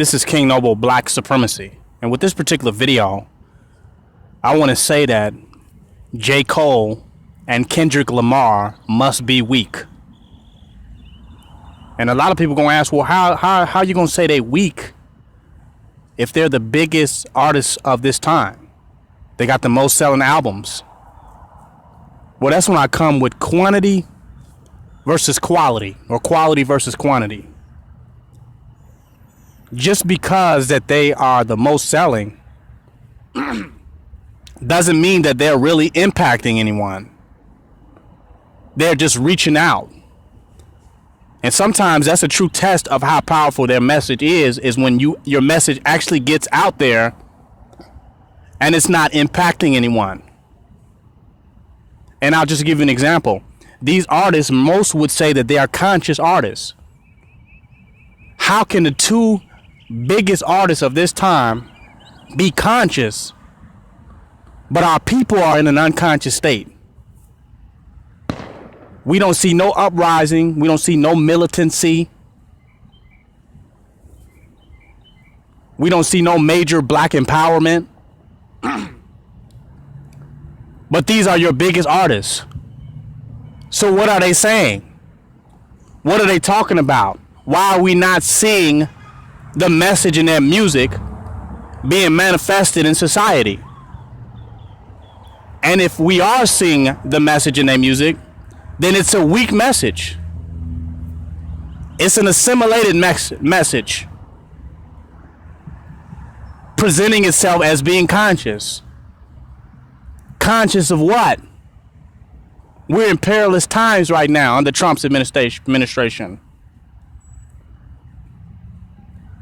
This is King Noble Black Supremacy. And with this particular video, I want to say that J. Cole and Kendrick Lamar must be weak. And a lot of people gonna ask, well, how you gonna say they weak if they're the biggest artists of this time? They got the most selling albums. Well, that's when I come with quantity versus quality, or quality versus quantity. Just because that they are the most selling doesn't mean that they're really impacting anyone. They're just reaching out. And sometimes that's a true test of how powerful their message is when your message actually gets out there and it's not impacting anyone. And I'll just give you an example. These artists, most would say that they are conscious artists. How can the two biggest artists of this time be conscious, but our people are in an unconscious state? We don't see no uprising. We don't see no militancy. We don't see no major black empowerment. But these are your biggest artists. So what are they saying? What are they talking about? Why are we not seeing the message in their music being manifested in society? And if we are seeing the message in their music, then it's a weak message. It's an assimilated message presenting itself as being conscious. Conscious of what? We're in perilous times right now under Trump's administration.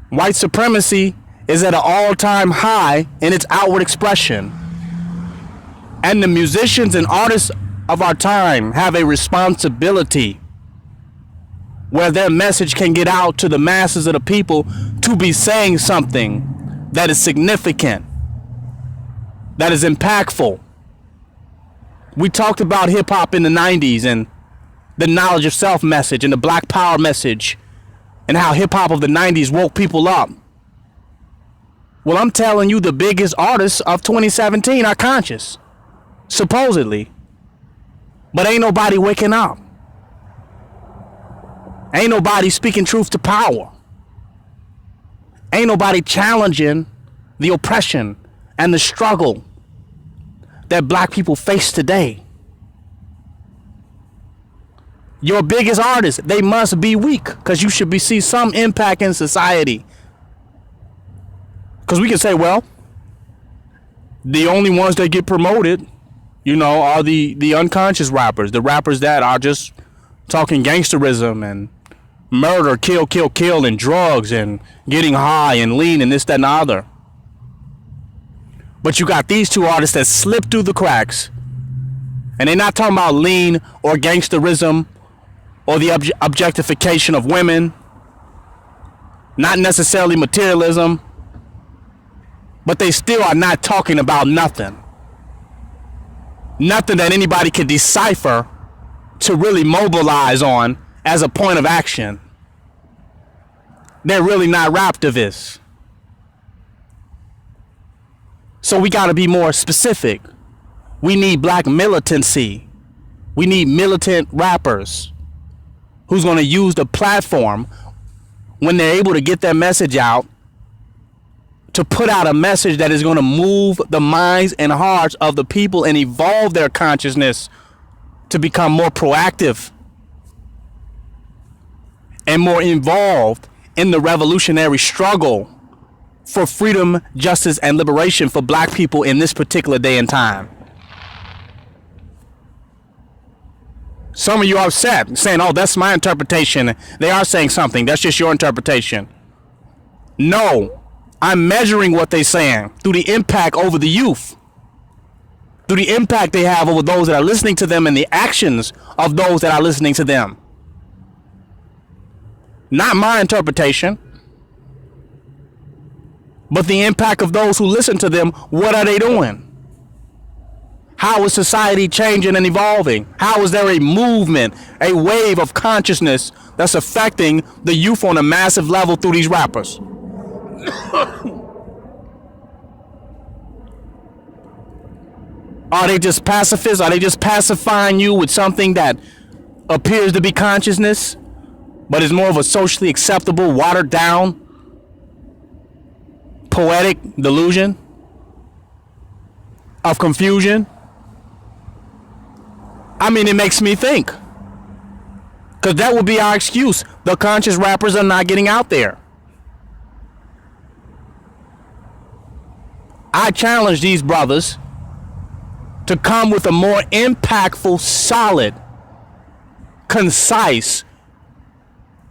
White supremacy is at an all-time high in its outward expression. And the musicians and artists of our time have a responsibility where their message can get out to the masses of the people to be saying something that is significant, that is impactful. We talked about hip hop in the 90s and the knowledge of self message and the black power message and how hip hop of the 90s woke people up. Well, I'm telling you, the biggest artists of 2017 are conscious, supposedly. But ain't nobody waking up. Ain't nobody speaking truth to power. Ain't nobody challenging the oppression and the struggle that black people face today. Your biggest artists, they must be weak, because you should see some impact in society. Because we can say, well, the only ones that get promoted, are the unconscious rappers, the rappers that are just talking gangsterism and murder, kill, and drugs and getting high and lean and this, that, and the other. But you got these two artists that slip through the cracks, and they're not talking about lean or gangsterism or the objectification of women, not necessarily materialism, but they still are not talking about nothing. Nothing that anybody can decipher to really mobilize on as a point of action. They're really not raptivists. So we got to be more specific. We need black militancy. We need militant rappers who's going to use the platform when they're able to get their message out to put out a message that is going to move the minds and hearts of the people and evolve their consciousness to become more proactive and more involved in the revolutionary struggle for freedom, justice, and liberation for black people in this particular day and time. Some of you are upset, saying, oh, that's my interpretation. They are saying something. That's just your interpretation. No, I'm measuring what they're saying through the impact over the youth, through the impact they have over those that are listening to them and the actions of those that are listening to them. Not my interpretation, but the impact of those who listen to them. What are they doing? How is society changing and evolving? How is there a movement, a wave of consciousness that's affecting the youth on a massive level through these rappers? Are they just pacifists? Are they just pacifying you with something that appears to be consciousness, but is more of a socially acceptable, watered down, poetic delusion of confusion? I mean, it makes me think. Because that would be our excuse. The conscious rappers are not getting out there. I challenge these brothers to come with a more impactful, solid, concise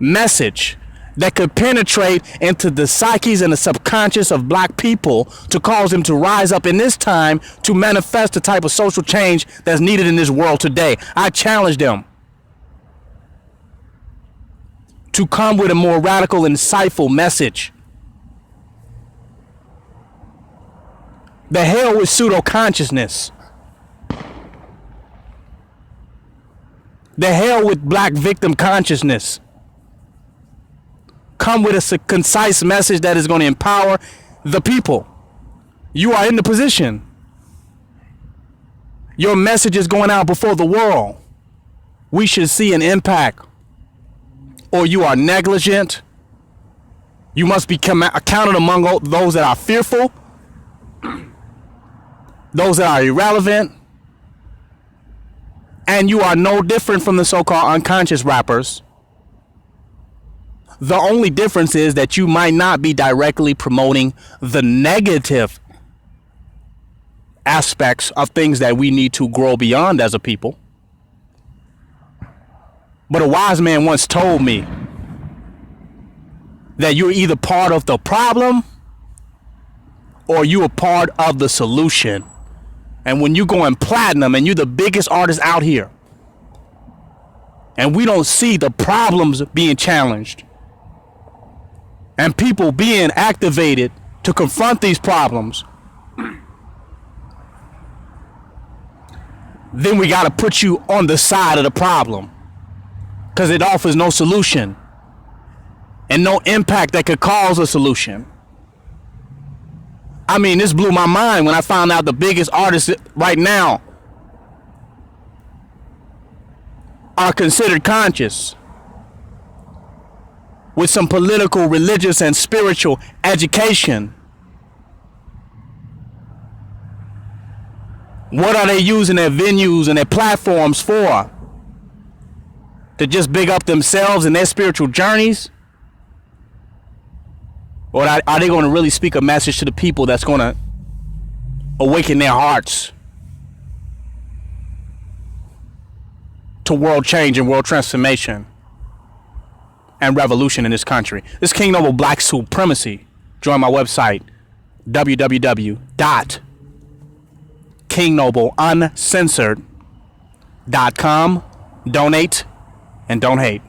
message that could penetrate into the psyches and the subconscious of black people to cause them to rise up in this time to manifest the type of social change that's needed in this world today. I challenge them to come with a more radical, insightful message. The hell with pseudo-consciousness. The hell with black victim consciousness. Come with a concise message that is going to empower the people. You are in the position. Your message is going out before the world. We should see an impact. Or you are negligent. You must be counted among those that are fearful, those that are irrelevant, and you are no different from the so-called unconscious rappers. The only difference is that you might not be directly promoting the negative aspects of things that we need to grow beyond as a people. But a wise man once told me that you're either part of the problem or you are part of the solution. And when you're going platinum and you're the biggest artist out here, and we don't see the problems being challenged and people being activated to confront these problems, then we got to put you on the side of the problem, because it offers no solution and no impact that could cause a solution. I mean, this blew my mind when I found out the biggest artists right now are considered conscious, with some political, religious, and spiritual education. What are they using their venues and their platforms for? To just big up themselves and their spiritual journeys? Or are they going to really speak a message to the people that's going to awaken their hearts to world change and world transformation and revolution in this country? This King Noble Black Supremacy. Join my website, www.kingnobleuncensored.com. Donate and don't hate.